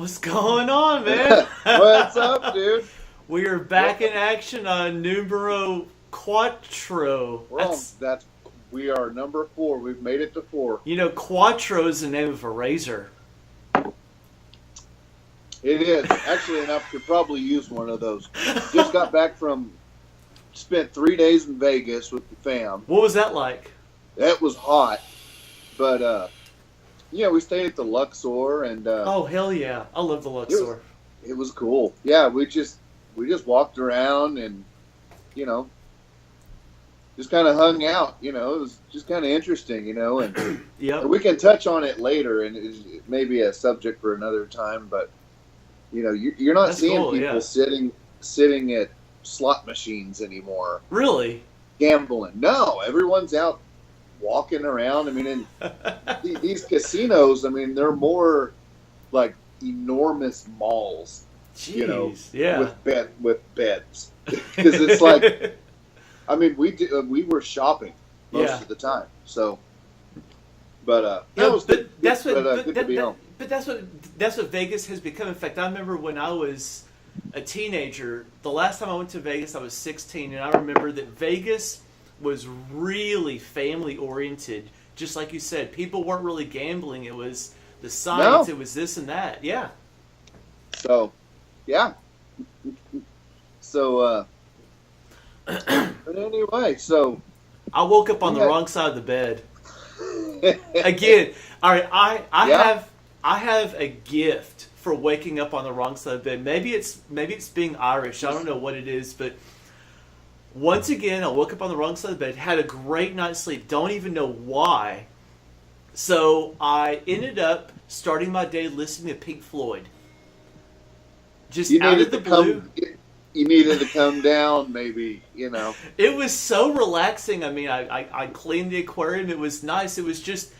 What's going on, man? What's up, dude? We are back in action on numero quattro. We are number 4. We've made it to 4. You know, quattro is the name of a razor. It is. Actually, I could probably use one of those. Just got back spent 3 days in Vegas with the fam. What was that like? That was hot. But, we stayed at the Luxor and... oh, hell yeah. I love the Luxor. It was cool. Yeah, we just walked around and, just kind of hung out, it was just kind of interesting, and yep. we can touch on it later, and it may be a subject for another time, but, you're not seeing cool, people sitting at slot machines anymore. Really? Gambling. No, everyone's out walking around. I mean, and these casinos, I mean, they're more like enormous malls, Jeez, yeah. with beds. Because it's like... I mean, we were shopping most of the time, so. But that's what Vegas has become. In fact, I remember when I was a teenager. The last time I went to Vegas, I was 16, and I remember that Vegas was really family oriented. Just like you said, people weren't really gambling. It was the signs. No. It was this and that. Yeah. So, yeah. So. But anyway, so I woke up on the wrong side of the bed. Again, all right. I have a gift for waking up on the wrong side of the bed. Maybe it's being Irish. I don't know what it is, but once again, I woke up on the wrong side of the bed. Had a great night's sleep. Don't even know why. So I ended up starting my day listening to Pink Floyd. Just out of the blue. You needed to come down, maybe, It was so relaxing. I mean, I cleaned the aquarium. It was nice. It was just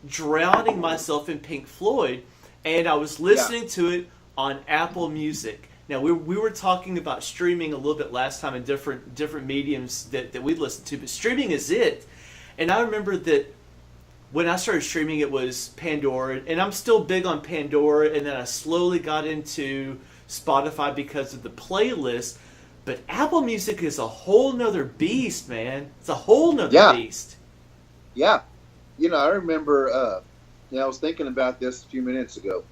drowning myself in Pink Floyd. And I was listening to it on Apple Music. Now, we were talking about streaming a little bit last time in different mediums that we listened to. But streaming is it. And I remember that when I started streaming, it was Pandora. And I'm still big on Pandora. And then I slowly got into Spotify because of the playlist, but Apple Music is a whole nother beast, man. It's a whole nother beast. Yeah. I remember, I was thinking about this a few minutes ago.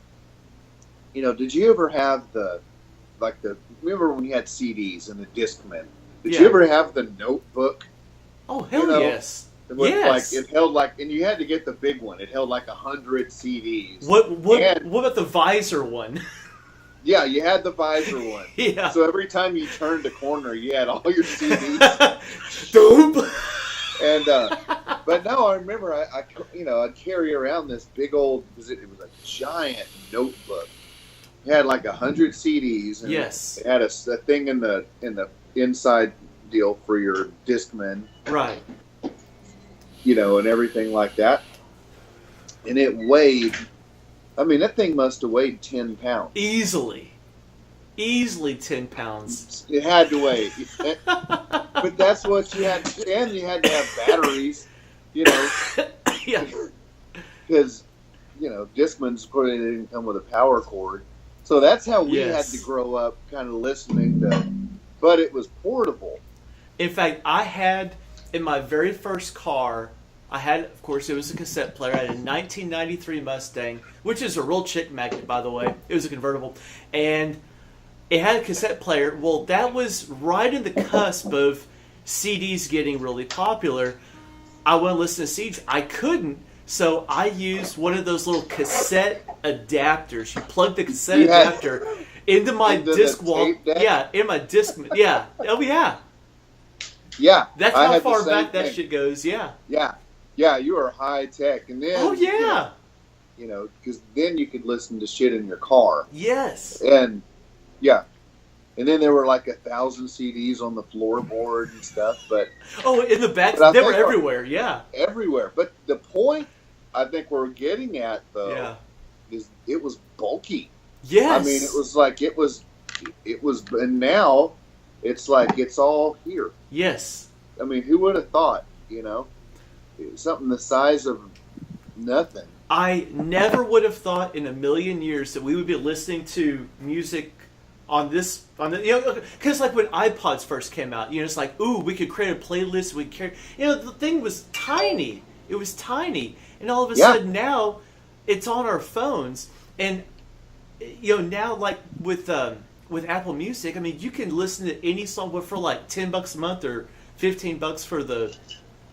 Did you ever have remember when you had CDs and the Discman? Did you ever have the notebook? Oh, hell yes. Yes. It held and you had to get the big one. It held 100 CDs. What about the visor one? Yeah, you had the visor one. Yeah. So every time you turned a corner, you had all your CDs. Doop. And but no, I remember I'd carry around this big old, because it was a giant notebook. It had 100 CDs. And yes. It had a thing in the inside deal for your Discman. Right. And everything like that. And it weighed. I mean, that thing must have weighed 10 pounds. Easily 10 pounds. It had to weigh. But that's what you had to, and you had to have batteries, Yeah. Because, Discman's probably didn't come with a power cord. So that's how we had to grow up kind of listening to, but it was portable. In fact, I had, in my very first car, of course, it was a cassette player. I had a 1993 Mustang, which is a real chick magnet, by the way. It was a convertible. And it had a cassette player. Well, that was right in the cusp of CDs getting really popular. I wanted to listen to CDs. I couldn't, so I used one of those little cassette adapters. You plug the cassette adapter into my disc wall. Yeah, in my disc. Yeah. Oh, yeah. Yeah. That's how far back that shit goes. Yeah. Yeah. Yeah, you were high tech, and then because then you could listen to shit in your car. Yes, and then there were 1,000 CDs on the floorboard and stuff. But in the back, they were everywhere. Everywhere. But the point I think we're getting at though is it was bulky. Yes, I mean it was, and now it's it's all here. Yes, I mean who would have thought? Something the size of nothing. I never would have thought in a million years that we would be listening to music on this, because like when iPods first came out, it's like, ooh, we could create a playlist. The thing was tiny. It was tiny, and all of a sudden now, it's on our phones, and now like with Apple Music, I mean, you can listen to any song for like $10 a month or $15 for the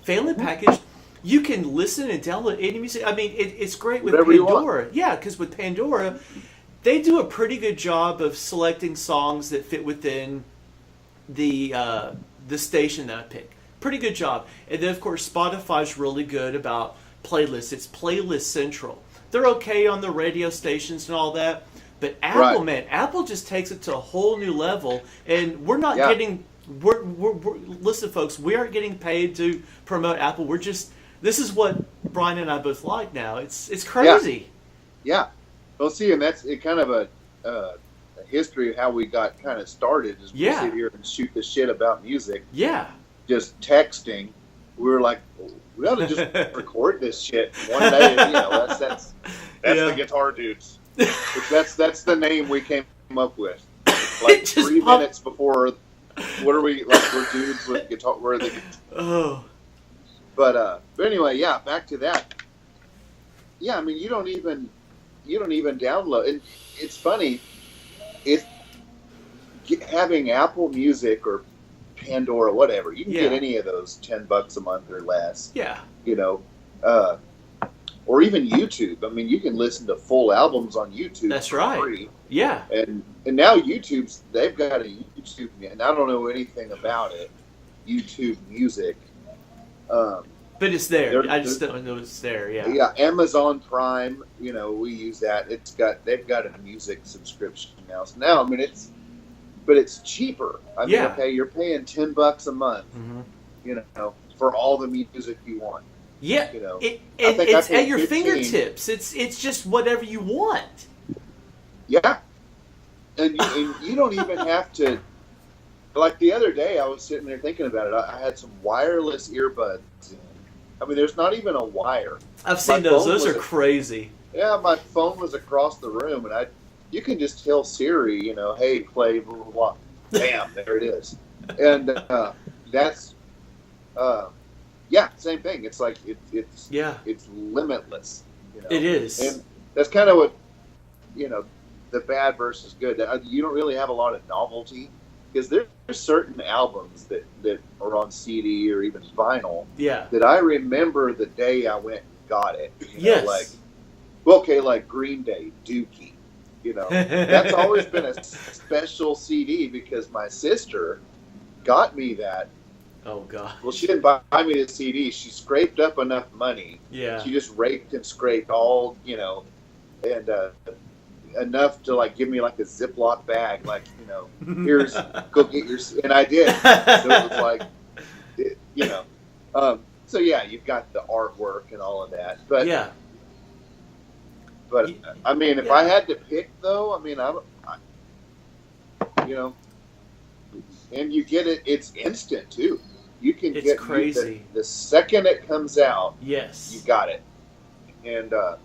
family package. You can listen and download any music. I mean, it's great with Whatever Pandora. Yeah, because with Pandora, they do a pretty good job of selecting songs that fit within the station that I pick. Pretty good job. And then, of course, Spotify's really good about playlists. It's Playlist Central. They're okay on the radio stations and all that. But Apple, man, Apple just takes it to a whole new level. And we're not getting... We're listen, folks, we aren't getting paid to promote Apple. This is what Brian and I both like now. It's crazy. Yeah. Well, see, and that's kind of a history of how we got kind of started. Is we sit here and shoot the shit about music. Yeah. Just texting. We were like, we ought to just record this shit one day. That's the Guitar Dudes. That's the name we came up with. Like 3 minutes before. What are we like? We're dudes with guitar. We're the. Oh. But anyway, back to that. Yeah, I mean, you don't even download. And it's funny, having Apple Music or Pandora, whatever, you can get any of those $10 a month or less. Yeah. Or even YouTube. I mean, you can listen to full albums on YouTube. That's for right. free. Yeah. And now they've got a YouTube, and I don't know anything about it. YouTube Music. But it's there. I just don't know it's there. Yeah. Yeah. Amazon Prime. We use that. They've got a music subscription now. So now, I mean, it's cheaper. I mean, okay, you're paying $10 a month. Mm-hmm. For all the music you want. Yeah. It's at your fingertips. It's just whatever you want. Yeah. And you don't even have to. Like the other day, I was sitting there thinking about it. I had some wireless earbuds in. I mean, there's not even a wire. I've seen those. Those are crazy. Yeah, my phone was across the room, and you can just tell Siri, hey, play blah blah blah. Bam, there it is. And that's, same thing. It's like it's limitless. It is, and that's kind of what the bad versus good. You don't really have a lot of novelty. Because there's certain albums that are on CD or even vinyl that I remember the day I went and got it. Like Green Day, Dookie. That's always been a special CD because my sister got me that. Oh, God. Well, she didn't buy me the CD. She scraped up enough money. Yeah. She just raked and scraped all, and enough to like give me like a Ziploc bag, like here's go get your, and I did. So it was like, so you've got the artwork and all of that, but I mean, if I had to pick though, I mean, and you get it, it's instant too. You can get crazy the second it comes out. Yes, you got it, and I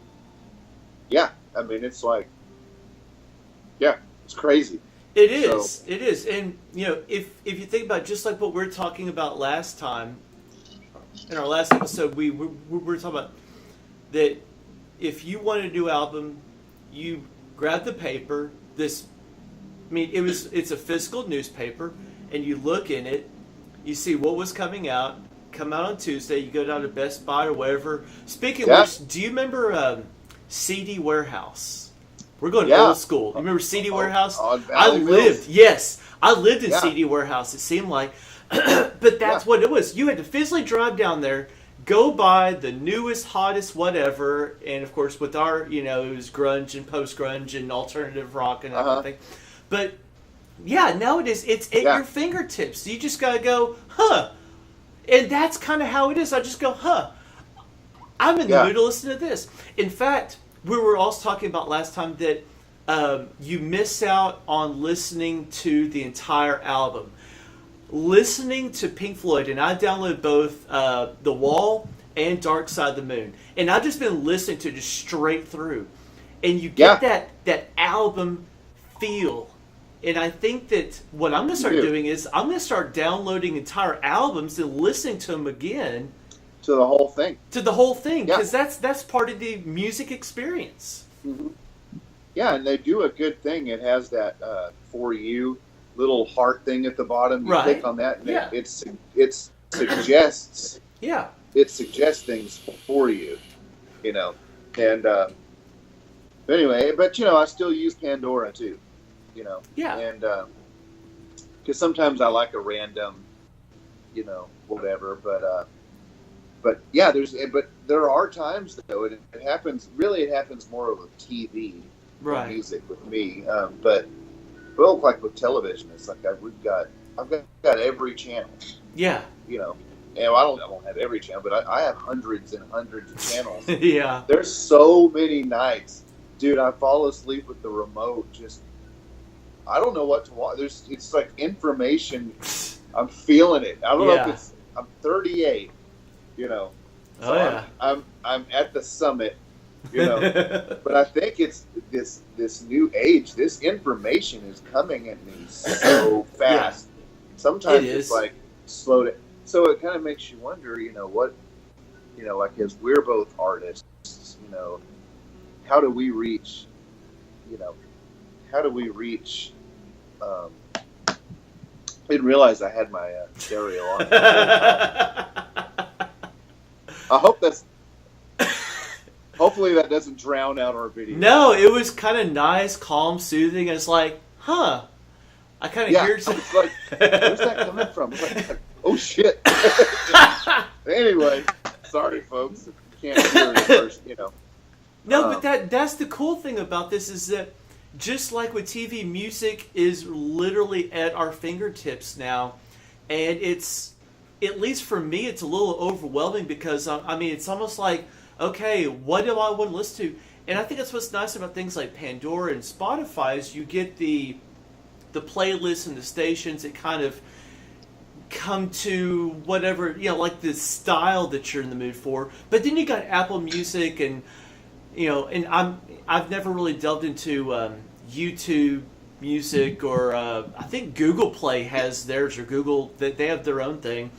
mean, it's like. Yeah, it's crazy. It is. It is. And, if you think about just like what we were talking about last time, in our last episode, we were talking about that if you want a new album, you grab the paper. It's a physical newspaper, and you look in it, you see what was come out on Tuesday, you go down to Best Buy or whatever. Speaking of which, do you remember CD Warehouse? We're going old school. You remember CD Warehouse? I lived in CD Warehouse, it seemed like. But that's what it was. You had to physically drive down there, go buy the newest, hottest whatever, and of course with our, it was grunge and post-grunge and alternative rock and everything. But, nowadays it's at your fingertips. You just got to go, and that's kind of how it is. I just go, I'm in the mood to listen to this. In fact, we were also talking about last time that you miss out on listening to the entire album. Listening to Pink Floyd, and I downloaded both The Wall and Dark Side of the Moon. And I've just been listening to it just straight through. And you get that album feel. And I think that what I'm going to start doing is I'm going to start downloading entire albums and listening to them again. To the whole thing. To the whole thing. Because that's part of the music experience. Mm-hmm. Yeah, and they do a good thing. It has that For You little heart thing at the bottom. You click on that, and it suggests. Yeah. It suggests things for you, you know. And anyway, but I still use Pandora too, Yeah. And because sometimes I like a random, whatever. But yeah, there are times though it happens. Really, it happens more with TV than music with me. But like with television, it's like I've got every channel. Yeah. And I won't have every channel, but I have hundreds and hundreds of channels. Yeah. There's so many nights, dude. I fall asleep with the remote. I don't know what to watch. It's like information. I'm feeling it. I don't know if I'm 38. So I'm at the summit. But I think it's this new age. This information is coming at me so fast. Sometimes it's like slow down. So it kind of makes you wonder, what, like as we're both artists, how do we reach, I didn't realize I had my stereo on. I hope hopefully that doesn't drown out our video. No, it was kind of nice, calm, soothing. It's like, I kind of hear something. Like, where's that coming from? It's like, oh shit. Anyway, sorry folks, if you can't hear it first, No, but that's the cool thing about this is that just like with TV, music is literally at our fingertips now, and it's, at least for me, it's a little overwhelming because it's almost like, okay, what do I want to listen to? And I think that's what's nice about things like Pandora and Spotify is you get the playlists and the stations that kind of come to whatever, like the style that you're in the mood for. But then you got Apple Music and, and I've never really delved into YouTube Music or I think Google Play has theirs, or Google, they have their own thing.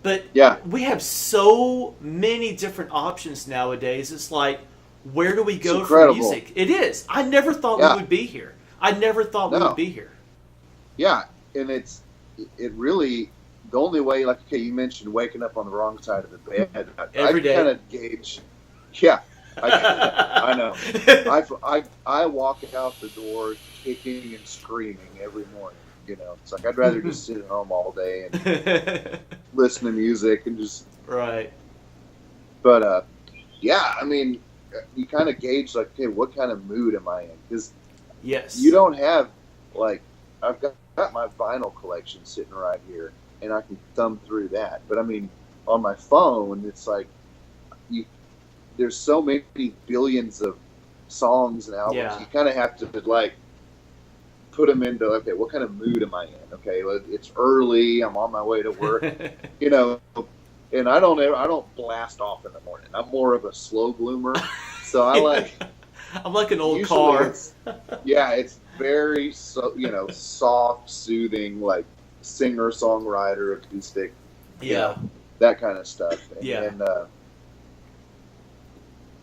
But we have so many different options nowadays. It's like, where do we go for music? It is. I never thought we would be here. I never thought we would be here. Yeah, and it really, the only way, like, okay, you mentioned waking up on the wrong side of the bed. Every day. I kind of gauge. Yeah, I know. I walk out the door kicking and screaming every morning. It's like I'd rather just sit at home all day and listen to music and just But you kind of gauge like, okay, what kind of mood am I in? Because you don't have like I've got my vinyl collection sitting right here, and I can thumb through that. But on my phone, it's like there's so many billions of songs and albums. Yeah. You kind of have to like put them into, okay, what kind of mood am I in? Okay, it's early. I'm on my way to work. And I don't blast off in the morning. I'm more of a slow bloomer. So I'm like an old car. It's very soft, soothing, like singer-songwriter, acoustic. Yeah. That kind of stuff.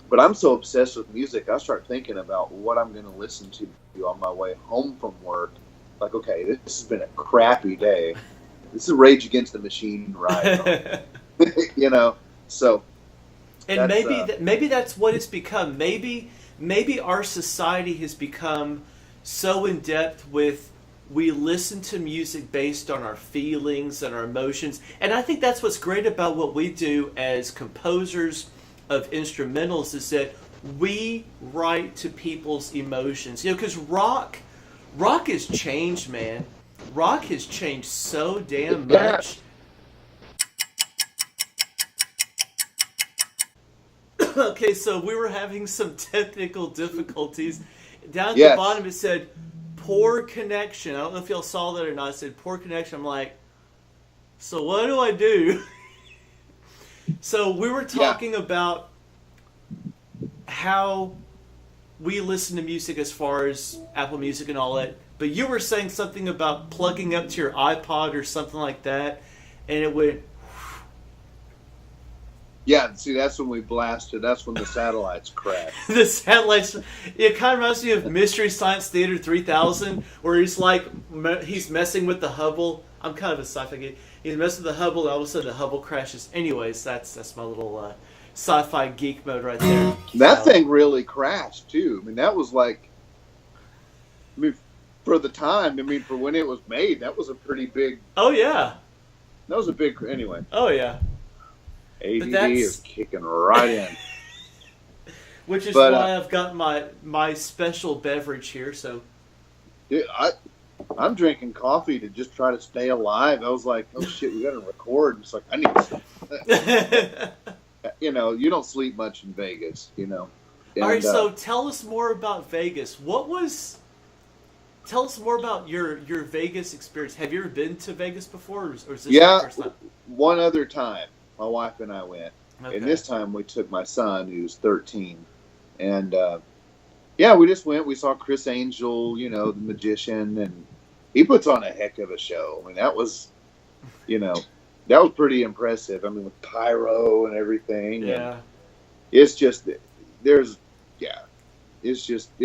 But I'm so obsessed with music, I start thinking about what I'm going to listen to on my way home from work. Like, okay, this has been a crappy day. This is Rage Against the Machine ride. So. And maybe that's what it's become. Maybe our society has become so in depth with, we listen to music based on our feelings and our emotions. And I think that's what's great about what we do as composers of instrumentals, is that we write to people's emotions. Because rock has changed, man. Rock has changed so damn much. Okay, so we were having some technical difficulties. Down at the bottom it said, poor connection. I don't know if y'all saw that or not. It said, poor connection. I'm like, so what do I do? So we were talking about how we listen to music as far as Apple Music and all that, but you were saying something about plugging up to your iPod or something like that, and it went. Yeah, see, that's when we blasted. That's when the satellites crashed. The satellites. It kind of reminds me of Mystery Science Theater 3000, where he's messing with the Hubble. I'm kind of a sci-fi geek. He's messing with the Hubble, and all of a sudden the Hubble crashes. Anyways, that's my little sci-fi geek mode right there. That thing really crashed too. I mean, that was like, I mean, for the time. I mean, for when it was made, that was a pretty big. Oh yeah. That was a big. Anyway. Oh yeah. ADD is kicking right in. Which is why I've got my special beverage here. So, dude, I'm drinking coffee to just try to stay alive. I was like, oh shit, we got to record. It's like I need to. You know, you don't sleep much in Vegas. You know. And, all right, so tell us more about Vegas. Tell us more about your Vegas experience. Have you ever been to Vegas before, or is this the first time? One other time. My wife and I went, okay. And this time we took my son, who's 13, and we just went. We saw Chris Angel, you know, the magician, and he puts on a heck of a show. I mean, that was pretty impressive. I mean, with pyro and everything. Yeah, and it's just it's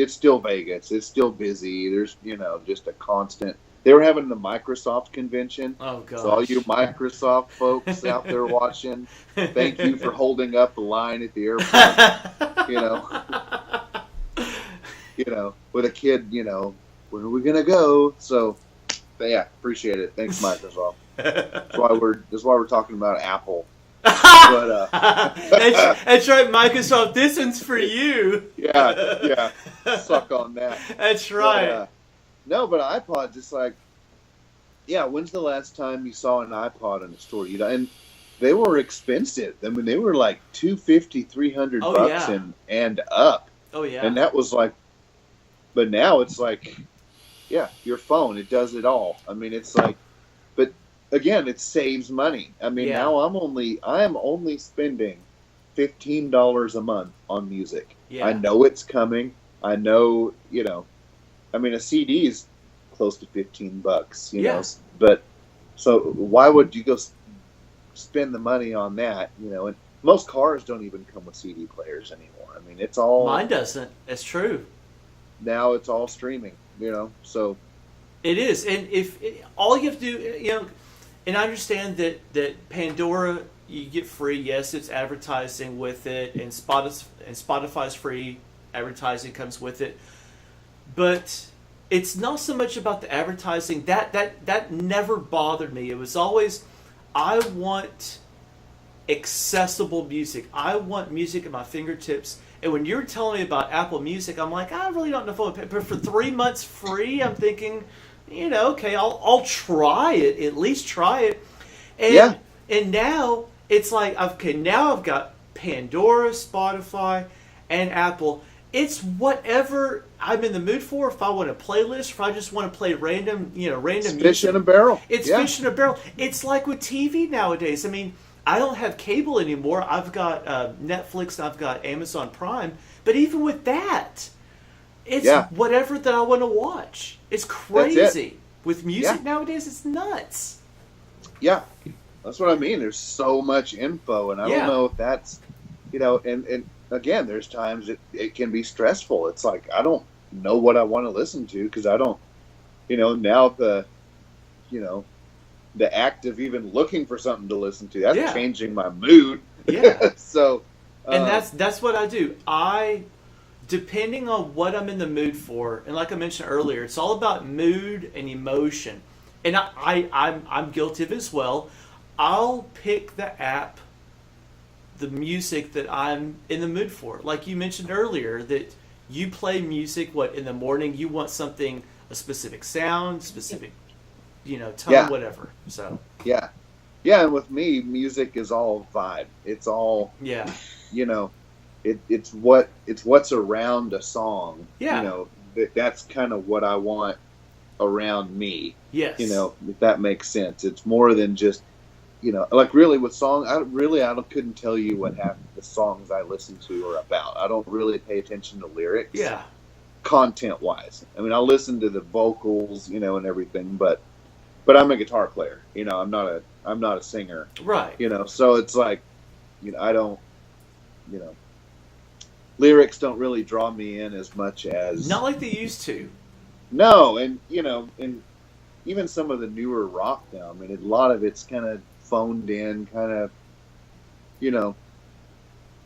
still Vegas. It's still busy. There's just a constant. They were having the Microsoft convention. Oh, gosh. So all you Microsoft folks out there watching, thank you for holding up the line at the airport. With a kid, when are we going to go? So, yeah, appreciate it. Thanks, Microsoft. That's why we're talking about Apple. But, that's right, Microsoft. This one's for you. Yeah. Suck on that. That's right. No, but iPods, it's like, when's the last time you saw an iPod in a store? And they were expensive. I mean, they were like $250, $300 and up. Oh, yeah. And that was like, but now it's like, your phone, it does it all. I mean, it's like, but again, it saves money. I mean, now I am only spending $15 a month on music. Yeah. I know it's coming. I know, I mean, a CD is close to $15, you know. But so why would you go spend the money on that? And most cars don't even come with CD players anymore. I mean, it's all mine doesn't. It's true. Now it's all streaming. So it is, and all you have to do, and I understand that Pandora you get free. Yes, it's advertising with it, and Spotify's free. Advertising comes with it. But it's not so much about the advertising. That never bothered me. It was always, I want accessible music. I want music at my fingertips. And when you're telling me about Apple Music, I'm like, I really don't know if I would pay. But for 3 months free, I'm thinking, okay, I'll try it. At least try it. And now it's like, now I've got Pandora, Spotify, and Apple. It's whatever I'm in the mood for. If I want a playlist, if I just want to play random music. Fish in a barrel. It's fish in a barrel. It's like with TV nowadays. I mean, I don't have cable anymore. I've got Netflix and I've got Amazon Prime. But even with that, it's whatever that I want to watch. It's crazy. With music nowadays, it's nuts. Yeah, that's what I mean. There's so much info, and I don't know if that's, and again, there's times it can be stressful. It's like, I don't know what I want to listen to because I don't, now the act of even looking for something to listen to, that's changing my mood. Yeah. So. And that's what I do. Depending on what I'm in the mood for, and like I mentioned earlier, it's all about mood and emotion. And I'm guilty of it as well. I'll pick the app, the music that I'm in the mood for. Like you mentioned earlier, that you play music, in the morning, you want something, a specific sound, specific, tone, whatever. So. Yeah. Yeah, and with me, music is all vibe. It's all, it's what's around a song. Yeah. That's kind of what I want around me. Yes. If that makes sense. It's more than just, like really with songs, I couldn't tell you what half the songs I listen to are about. I don't really pay attention to lyrics, Yeah. content wise. I mean, I'll listen to the vocals, and everything, but I'm a guitar player. I'm not a singer. Right. So it's like, I don't, you know, lyrics don't really draw me in as much as Not like they used to. no, and and even some of the newer rock now. I mean, a lot of it's kind of phoned in, kind of, you know,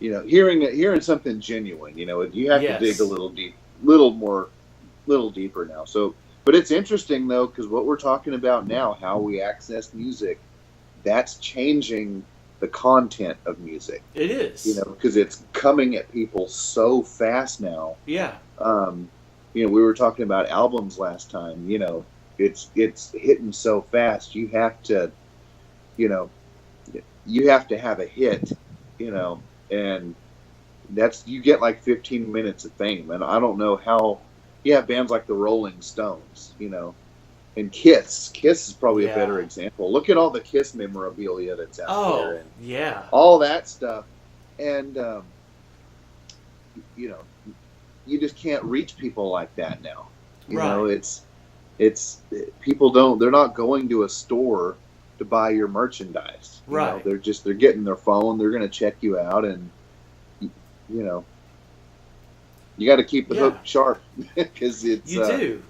hearing something genuine. You have to dig a little deep, little deeper now. So, but it's interesting though, because what we're talking about now, how we access music, that's changing the content of music. It is. Because it's coming at people so fast now. Yeah. We were talking about albums last time. It's hitting so fast. You have to, have a hit, and you get like 15 minutes of fame. And I don't know how. You have bands like the Rolling Stones, and Kiss. Kiss is probably a better example. Look at all the Kiss memorabilia that's out there. And yeah. all that stuff. And, you just can't reach people like that now. It's people they're not going to a store to buy your merchandise. Right. They're getting their phone. They're going to check you out. And, you got to keep the hook sharp because it's. You do.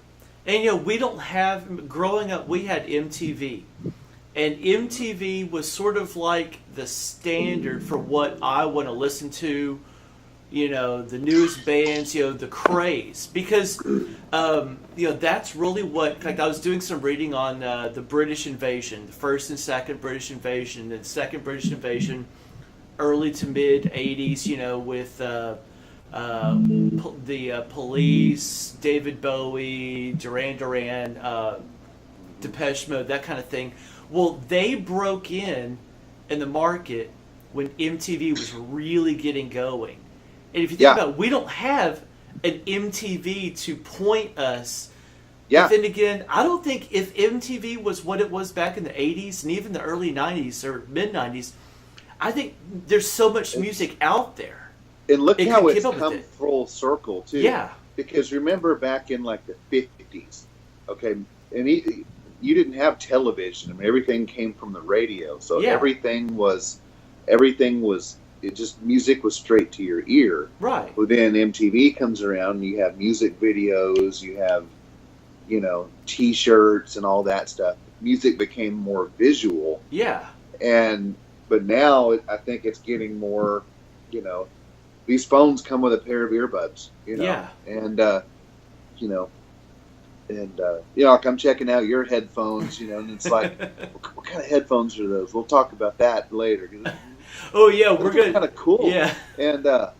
And, we don't have, growing up, we had MTV. And MTV was sort of like the standard for what I want to listen to, the newest bands, the craze. Because, that's really what, like I was doing some reading on the British invasion, the first and second British invasion, and second British invasion, early to mid 80s, with the Police, David Bowie, Duran Duran, Depeche Mode, that kind of thing. Well, they broke in the market when MTV was really getting going. And if you think about it, we don't have an MTV to point us. Yeah. But then again, I don't think if MTV was what it was back in the 80s and even the early 90s or mid 90s, I think there's so much music out there. And look how it's come full circle, too. Yeah. Because remember back in like the 50s, okay, and you didn't have television. I mean, everything came from the radio. So everything was, music was straight to your ear. Right. But then MTV comes around and you have music videos, you have, T-shirts and all that stuff. Music became more visual. Yeah. But now I think it's getting more, these phones come with a pair of earbuds, Yeah. And, like I'm checking out your headphones, and it's like, what kind of headphones are those? We'll talk about that later. Oh yeah, we're good. Kind of cool. Yeah. And, but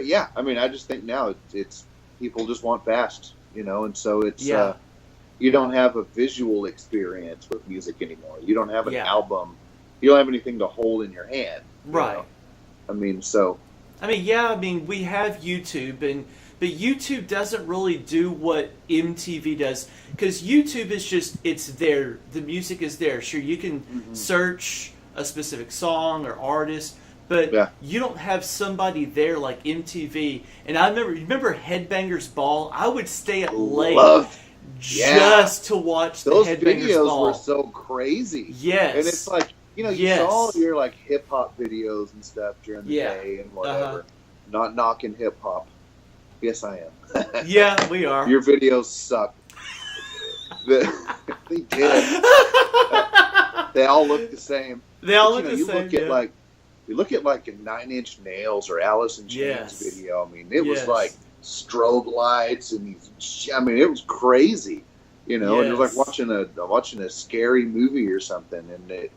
yeah, I mean, I just think now it's people just want fast, and so it's, you don't have a visual experience with music anymore. You don't have an album. You don't have anything to hold in your hand. Right. I mean, so. we have YouTube, but YouTube doesn't really do what MTV does, because YouTube is just, it's there. The music is there. Sure, you can search a specific song or artist, but you don't have somebody there like MTV. And I remember Headbangers Ball? I would stay up late just to watch those the Headbangers videos Ball. Were so crazy. Yes. And it's like, you saw all your like hip hop videos and stuff during the day and whatever. Not knocking hip hop. Yes, I am. Yeah, we are. Your videos suck. They did. They all look the same. They all look the same. You look at like a 9 Inch Nails or Alice in Chains video. I mean, it was like strobe lights and it was crazy. And it was like watching a scary movie or something. And it,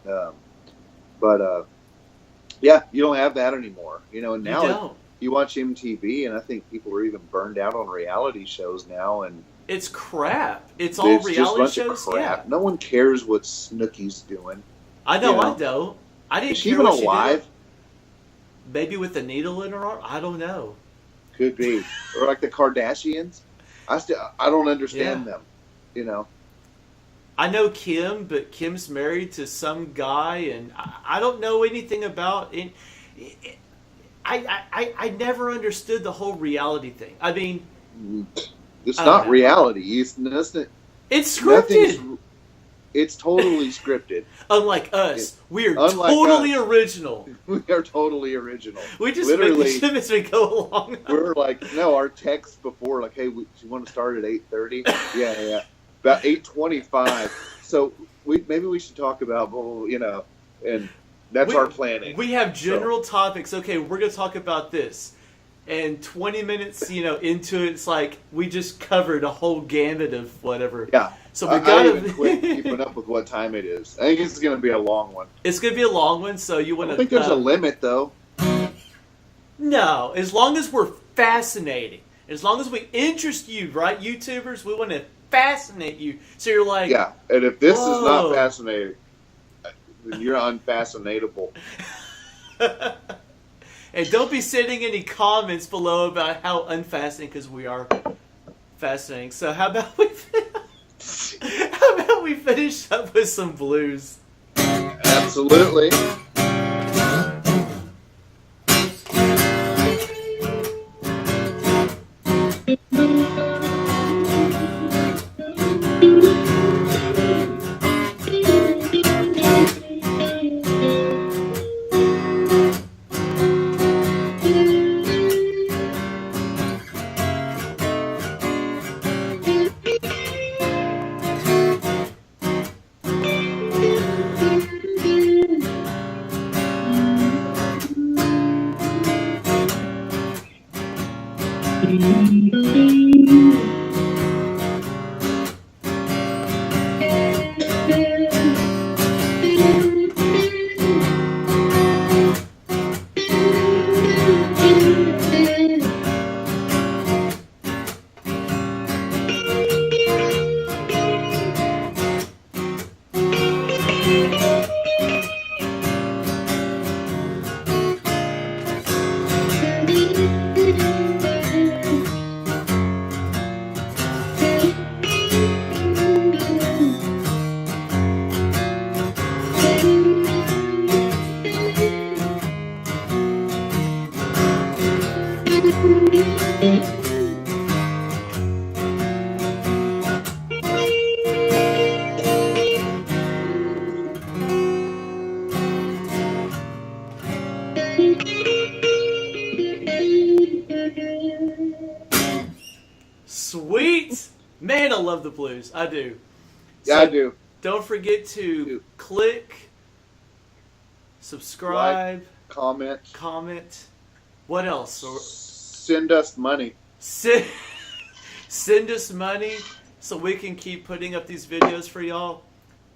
you don't have that anymore. And now you watch MTV, and I think people are even burned out on reality shows now. And it's crap. It's all reality shows. Yeah. No one cares what Snooki's doing. I know. I don't. I didn't. Is she even alive? Maybe with a needle in her arm. I don't know. Could be, or like the Kardashians. I don't understand them. I know Kim, but Kim's married to some guy, and I don't know anything about it. I never understood the whole reality thing. I mean, it's I don't not know. reality. It's nothing. It's scripted. It's totally scripted. Unlike us, we are Unlike totally us. original. We are totally original. We just Literally, make the shipments we go along. we're like, no, our text before, like, hey, do you want to start at 8:30? Yeah. About 8:25. So maybe we should talk about, well, and that's our planning. We have general topics. Okay, we're going to talk about this. And 20 minutes, into it, it's like we just covered a whole gamut of whatever. Yeah. So we I got even quit keeping up with what time it is. I think it's going to be a long one. It's going to be a long one, so you want to. I think there's a limit, though. No, as long as we're fascinating, as long as we interest you, right, YouTubers, we want to fascinate you. So you're like, yeah. And if this whoa. is not fascinating, then you're unfascinatable. And don't be sending any comments below about how unfascinating, because we are fascinating. So how about we finish up with some blues? Absolutely. Sweet! Man, I love the blues. I do. Yeah, I do. Don't forget to click, subscribe, comment. What else? Send us money. Send us money so we can keep putting up these videos for y'all.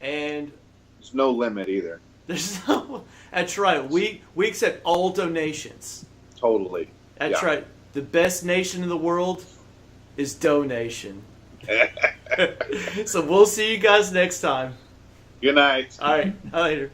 And there's no limit either. There's no. That's right. We accept all donations. Totally. That's right. The best nation in the world is donation. So we'll see you guys next time. Good night. All right. Later.